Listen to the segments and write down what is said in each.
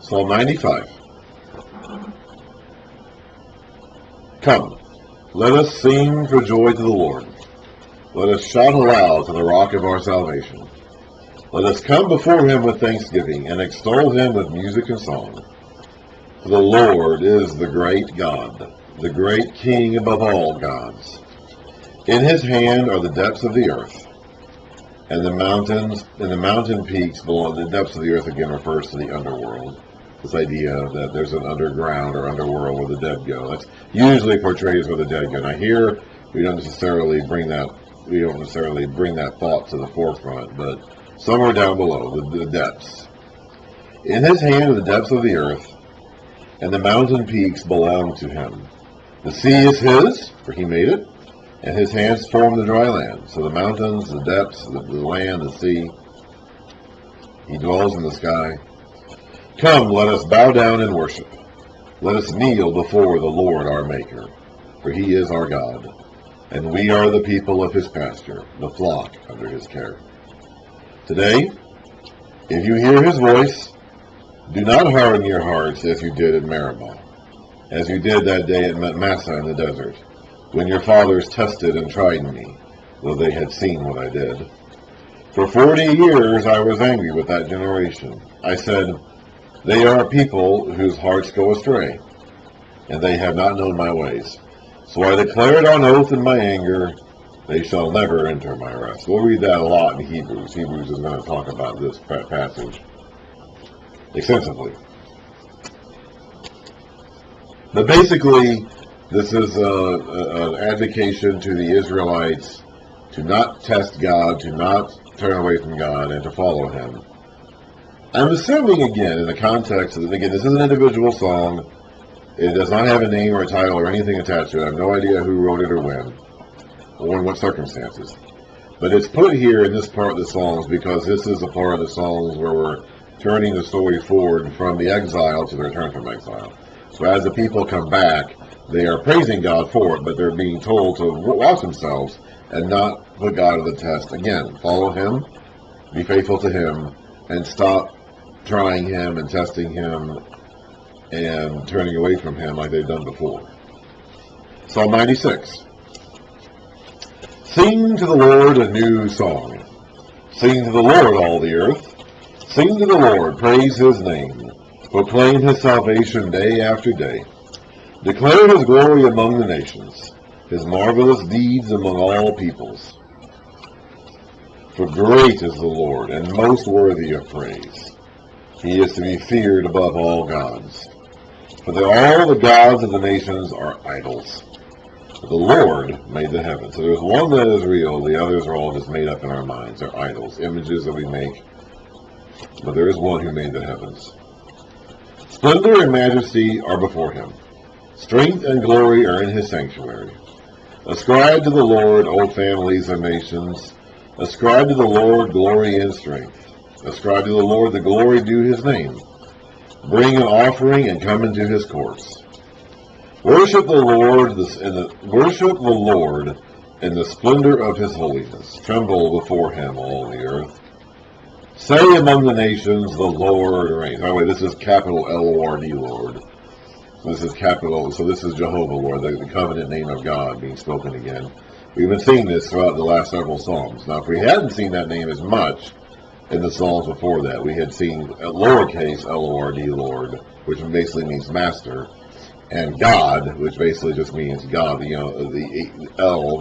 Psalm 95. Come, let us sing for joy to the Lord. Let us shout aloud to the rock of our salvation. Let us come before him with thanksgiving, and extol him with music and song. For the Lord is the great God, the great King above all gods. In his hand are the depths of the earth, and the mountain peaks below. The depths of the earth again refers to the underworld. This idea that there's an underground or underworld where the dead go. That's usually portrayed as where the dead go. Now here we don't necessarily bring that thought to the forefront, but somewhere down below, the depths. In his hand are the depths of the earth, and the mountain peaks belong to him. The sea is his, for he made it, and his hands formed the dry land. So the mountains, the depths, the land, the sea. He dwells in the sky. Come, let us bow down and worship. Let us kneel before the Lord our Maker, for he is our God, and we are the people of his pasture, the flock under his care. Today, if you hear his voice, do not harden your hearts as you did at Meribah, as you did that day at Massah in the desert, when your fathers tested and tried me, though they had seen what I did. For 40 years I was angry with that generation. I said, they are a people whose hearts go astray, and they have not known my ways. So I declared on oath in my anger, they shall never enter my rest. We'll read that a lot in Hebrews. Hebrews is going to talk about this passage extensively. But basically, this is an advocation to the Israelites to not test God, to not turn away from God, and to follow him. I'm assuming, again, in the context of, again, this is an individual song. It does not have a name or a title or anything attached to it. I have no idea who wrote it or when, or in what circumstances. But it's put here in this part of the songs because this is a part of the songs where we're turning the story forward from the exile to the return from exile. So as the people come back, they are praising God for it, but they're being told to watch themselves and not put God to the test. Again, follow him, be faithful to him, and stop trying him and testing him and turning away from him like they've done before. Psalm 96. Sing to the Lord a new song. Sing to the Lord, all the earth. Sing to the Lord, praise his name. Proclaim his salvation day after day. Declare his glory among the nations, his marvelous deeds among all peoples. For great is the Lord, and most worthy of praise. He is to be feared above all gods. For all the gods of the nations are idols. But the Lord made the heavens. So there's one that is real, the others are all just made up in our minds. They're idols, images that we make. But there is one who made the heavens. Splendor and majesty are before him. Strength and glory are in his sanctuary. Ascribe to the Lord, O families of nations. Ascribe to the Lord glory and strength. Ascribe to the Lord the glory due his name. Bring an offering and come into his courts. Worship the Lord in the splendor of his holiness. Tremble before him, all the earth. Say among the nations, the Lord reigns. By the way, this is capital L-O-R-D, Lord. This is capital, so this is Jehovah, Lord, the covenant name of God being spoken again. We've been seeing this throughout the last several Psalms. Now, if we hadn't seen that name as much in the Psalms before that, we had seen lowercase L-O-R-D, Lord, which basically means master, and God, which basically just means God. You know, the L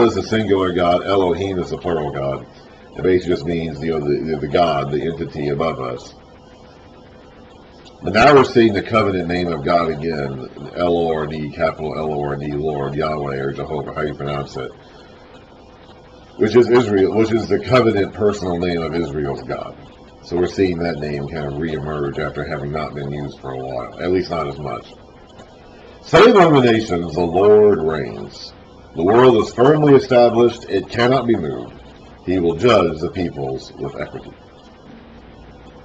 is the singular God, Elohim is the plural God. It basically just means, you know, the God, the entity above us. But now we're seeing the covenant name of God again, L-O-R-D, capital L-O-R-D, Lord, Yahweh, or Jehovah, how you pronounce it, which is Israel, which is the covenant personal name of Israel's God. So we're seeing that name kind of reemerge after having not been used for a while, at least not as much. Say among the nations, the Lord reigns. The world is firmly established, it cannot be moved. He will judge the peoples with equity.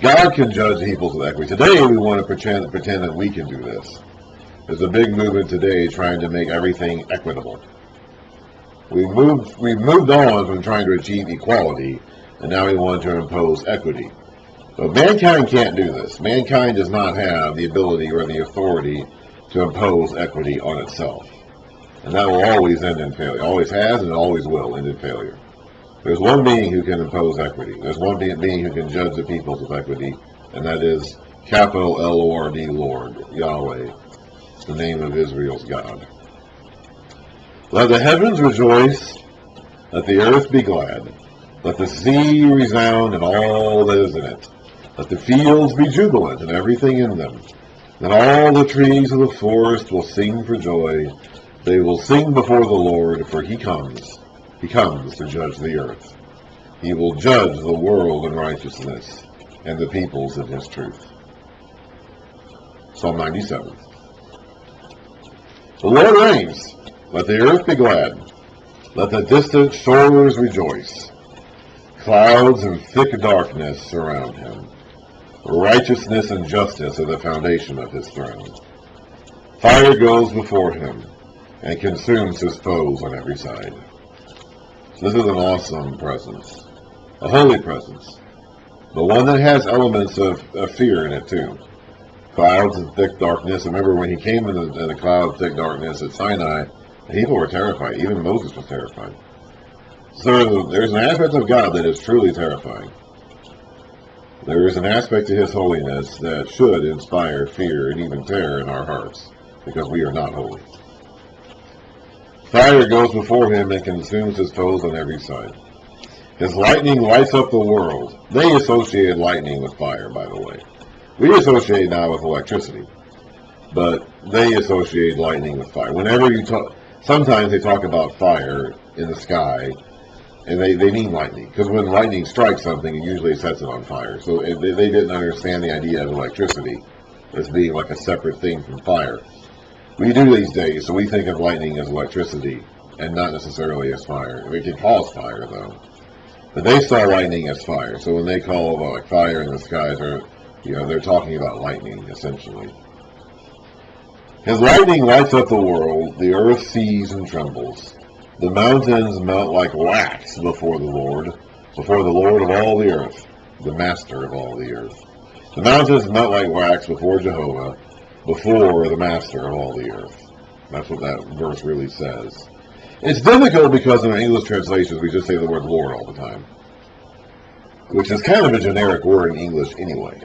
God can judge the peoples with equity. Today we want to pretend that we can do this. There's a big movement today trying to make everything equitable. We've moved on from trying to achieve equality, and now we want to impose equity. But mankind can't do this. Mankind does not have the ability or the authority to impose equity on itself. And that will always end in failure. Always has and always will end in failure. There's one being who can impose equity. There's one being who can judge the peoples with equity, and that is capital L-O-R-D, Lord, Yahweh, the name of Israel's God. Let the heavens rejoice, let the earth be glad, let the sea resound and all that is in it. Let the fields be jubilant and everything in them. Then all the trees of the forest will sing for joy. They will sing before the Lord, for he comes. He comes to judge the earth. He will judge the world in righteousness and the peoples in his truth. Psalm 97. The Lord reigns. Let the earth be glad. Let the distant shores rejoice. Clouds and thick darkness surround him. Righteousness and justice are the foundation of his throne. Fire goes before him and consumes his foes on every side. This is an awesome presence, a holy presence, but one that has elements of fear in it too. Clouds and thick darkness. Remember when he came in the cloud of thick darkness at Sinai, the people were terrified. Even Moses was terrified. So there's an aspect of God that is truly terrifying. There is an aspect to his holiness that should inspire fear and even terror in our hearts, because we are not holy. Fire goes before him and consumes his foes on every side. His lightning lights up the world. They associated lightning with fire, by the way. We associate now with electricity, but they associate lightning with fire. Whenever you talk, sometimes they talk about fire in the sky, and they mean lightning, because when lightning strikes something, it usually sets it on fire. So they didn't understand the idea of electricity as being like a separate thing from fire. We do these days, so we think of lightning as electricity and not necessarily as fire. It can cause fire, though. But they saw lightning as fire. So when they call like fire in the skies, they're talking about lightning, essentially. His lightning lights up the world. The earth sees and trembles. The mountains melt like wax before the Lord of all the earth, the master of all the earth. The mountains melt like wax before Jehovah, before the master of all the earth. That's what that verse really says. It's difficult because in English translations we just say the word Lord all the time, which is kind of a generic word in English anyway.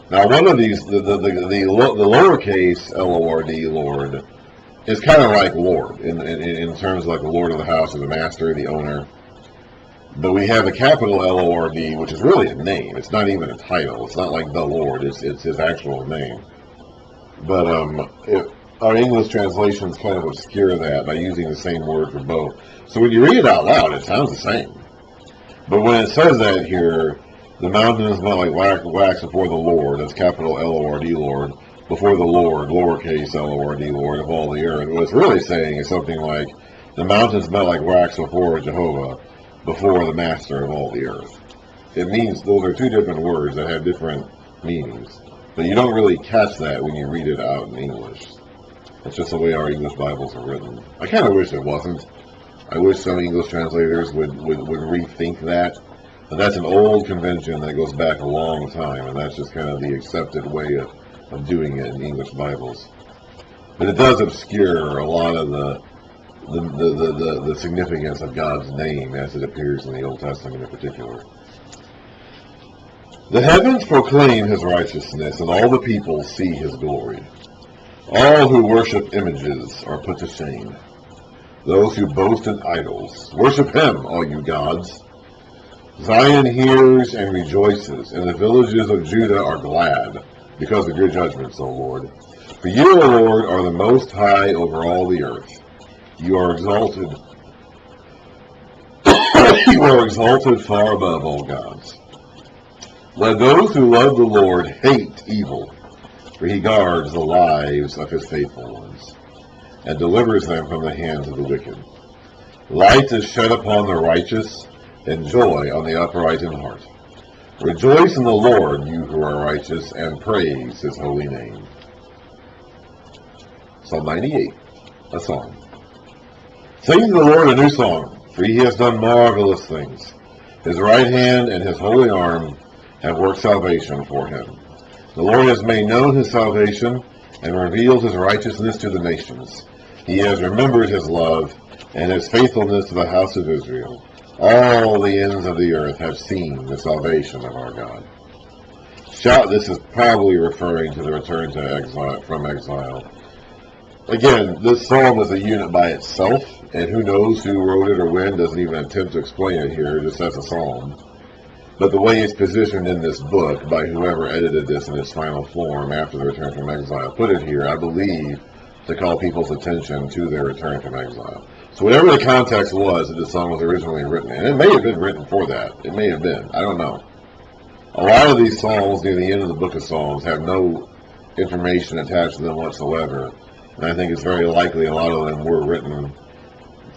Now one of these, the lowercase L-O-R-D, Lord, is kind of like Lord in terms of like the Lord of the house or the master, the owner. But we have a capital L-O-R-D, which is really a name. It's not even a title. It's not like the Lord. It's his actual name. But our English translations kind of obscure that by using the same word for both. So when you read it out loud, it sounds the same. But when it says that here, the mountains melt like wax before the Lord, that's capital L-O-R-D, Lord, before the Lord, lowercase L-O-R-D, Lord of all the earth. What it's really saying is something like, the mountains melt like wax before Jehovah, before the master of all the earth. It means those are two different words that have different meanings. But you don't really catch that when you read it out in English. It's just the way our English Bibles are written. I kind of wish it wasn't. I wish some English translators would rethink that. But that's an old convention that goes back a long time, and that's just kind of the accepted way of doing it in English Bibles. But it does obscure a lot of the significance of God's name as it appears in the Old Testament in particular. The heavens proclaim his righteousness, and all the people see his glory. All who worship images are put to shame. Those who boast in idols, worship him, all you gods. Zion hears and rejoices, and the villages of Judah are glad because of your judgments, O Lord. For you, O Lord, are the most high over all the earth. You are exalted. You are exalted far above all gods. Let those who love the Lord hate evil, for he guards the lives of his faithful ones, and delivers them from the hands of the wicked. Light is shed upon the righteous, and joy on the upright in heart. Rejoice in the Lord, you who are righteous, and praise his holy name. Psalm 98, a song. Sing to the Lord a new song, for he has done marvelous things. His right hand and his holy arm have worked salvation for him. The Lord has made known his salvation and revealed his righteousness to the nations. He has remembered his love and his faithfulness to the house of Israel. All the ends of the earth have seen the salvation of our God. Shout, this is probably referring to the return to exile, from exile. Again, this psalm is a unit by itself, and who knows who wrote it or when, doesn't even attempt to explain it here, just as a psalm. But the way it's positioned in this book, by whoever edited this in its final form after the return from exile, put it here, I believe, to call people's attention to their return from exile. So whatever the context was that this song was originally written, and it may have been written for that, it may have been, I don't know. A lot of these psalms near the end of the book of Psalms have no information attached to them whatsoever, and I think it's very likely a lot of them were written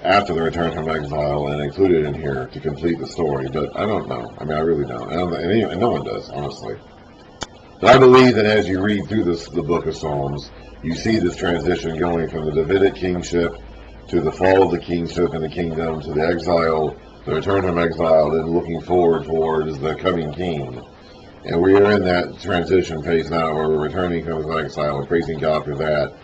after the return from exile and included in here to complete the story, but I don't know. I mean, I really don't. And no one does, honestly. But I believe that as you read through the book of Psalms, you see this transition going from the Davidic kingship to the fall of the kingship and the kingdom to the exile, the return from exile, and looking forward towards the coming king. And we are in that transition phase now where we're returning from exile and praising God for that,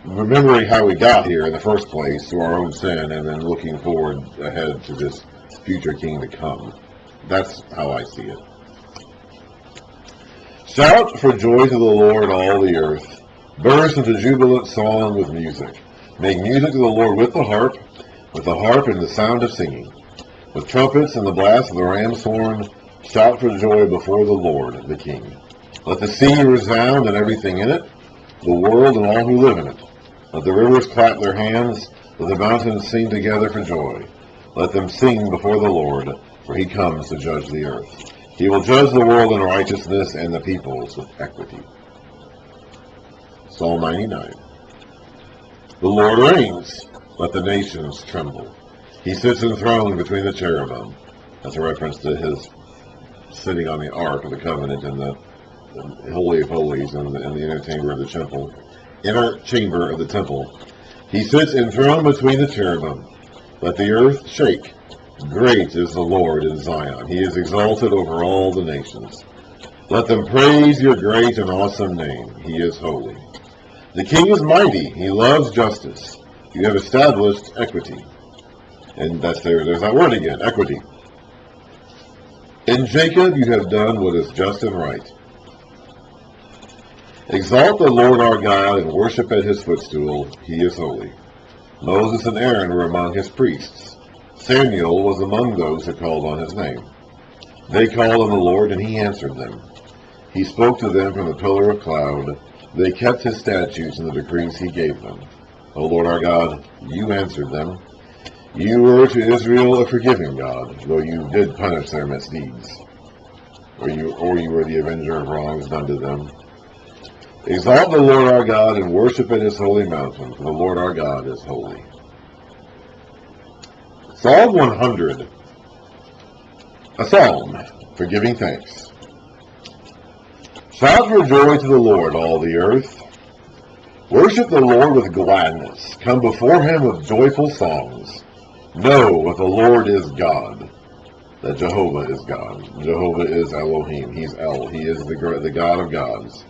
remembering how we got here in the first place through our own sin, and then looking forward ahead to this future king to come. That's how I see it. Shout for joy to the Lord, all the earth. Burst into jubilant song with music. Make music to the Lord with the harp and the sound of singing. With trumpets and the blast of the ram's horn, shout for joy before the Lord, the King. Let the sea resound and everything in it, the world and all who live in it. Let the rivers clap their hands, let the mountains sing together for joy. Let them sing before the Lord, for he comes to judge the earth. He will judge the world in righteousness and the peoples with equity. Psalm 99. The Lord reigns, let the nations tremble. He sits enthroned between the cherubim. That's a reference to his sitting on the Ark of the Covenant in the Holy of Holies in the inner chamber of the temple. He sits enthroned between the cherubim. Let the earth shake. Great is the Lord in Zion. He is exalted over all the nations. Let them praise your great and awesome name. He is holy. The King is mighty. He loves justice. You have established equity. And there's that word again, equity. In Jacob you have done what is just and right. Exalt the Lord our God and worship at his footstool. He is holy. Moses and Aaron were among his priests. Samuel was among those who called on his name. They called on the Lord, and he answered them. He spoke to them from the pillar of cloud. They kept his statutes and the decrees he gave them. O Lord our God, you answered them. You were to Israel a forgiving God, though you did punish their misdeeds. Or you were the avenger of wrongs done to them. Exalt the Lord our God and worship at his holy mountain, for the Lord our God is holy. Psalm 100. A psalm for giving thanks. Shout for joy to the Lord, all the earth. Worship the Lord with gladness. Come before him with joyful songs. Know that the Lord is God, that Jehovah is God. Jehovah is Elohim. He's El. He is the God of gods.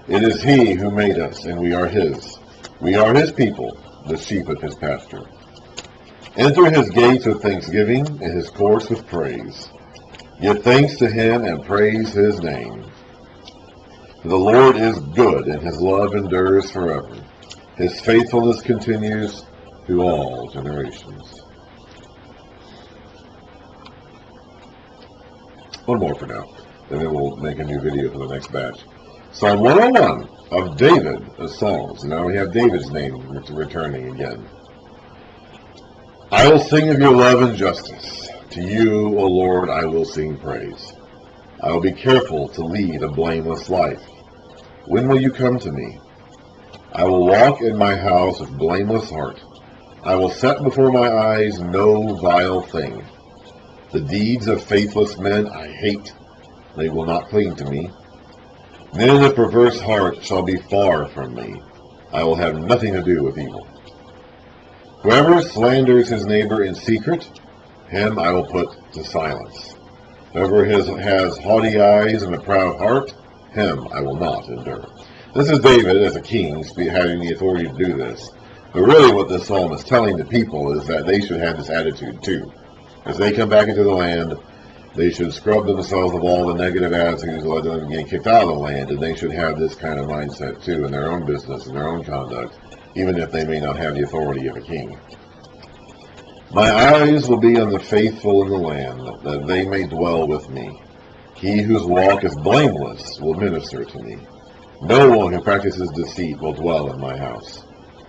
It is he who made us, and we are his. We are his people, the sheep of his pasture. Enter his gates with thanksgiving, and his courts with praise. Give thanks to him and praise his name. For the Lord is good, and his love endures forever. His faithfulness continues to all generations. One more for now, and then we'll make a new video for the next batch. Psalm 101 of David of Psalms. Now we have David's name returning again. I will sing of your love and justice. To you, O Lord, I will sing praise. I will be careful to lead a blameless life. When will you come to me? I will walk in my house with blameless heart. I will set before my eyes no vile thing. The deeds of faithless men I hate. They will not cling to me. Men of perverse heart shall be far from me. I will have nothing to do with evil. Whoever slanders his neighbor in secret, him I will put to silence. Whoever has haughty eyes and a proud heart, him I will not endure. This is David as a king having the authority to do this. But really what this psalm is telling the people is that they should have this attitude too. As they come back into the land, they should scrub themselves of all the negative attitudes that led them to getting kicked out of the land, and they should have this kind of mindset too in their own business and their own conduct, even if they may not have the authority of a king. My eyes will be on the faithful in the land, that they may dwell with me. He whose walk is blameless will minister to me. No one who practices deceit will dwell in my house.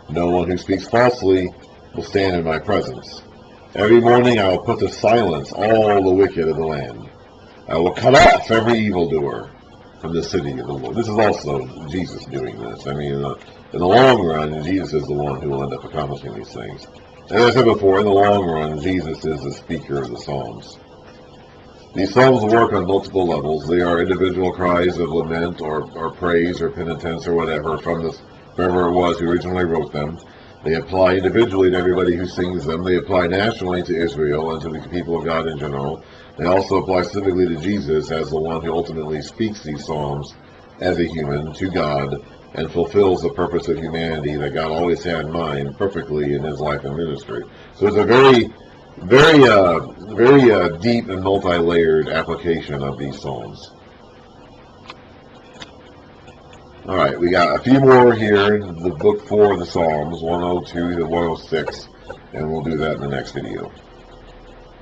No one who speaks falsely will stand in my presence. Every morning I will put to silence all the wicked of the land. I will cut off every evildoer from the city of the Lord. This is also Jesus doing this. I mean, in the long run, Jesus is the one who will end up accomplishing these things. As I said before, in the long run, Jesus is the speaker of the Psalms. These Psalms work on multiple levels. They are individual cries of lament or praise or penitence or whatever from whoever it was who originally wrote them. They apply individually to everybody who sings them. They apply nationally to Israel and to the people of God in general. They also apply specifically to Jesus as the one who ultimately speaks these Psalms as a human to God and fulfills the purpose of humanity that God always had in mind perfectly in his life and ministry. So it's a very deep and multi-layered application of these Psalms. All right, we got a few more here in the book 4 of the Psalms, 102 to 106, and we'll do that in the next video.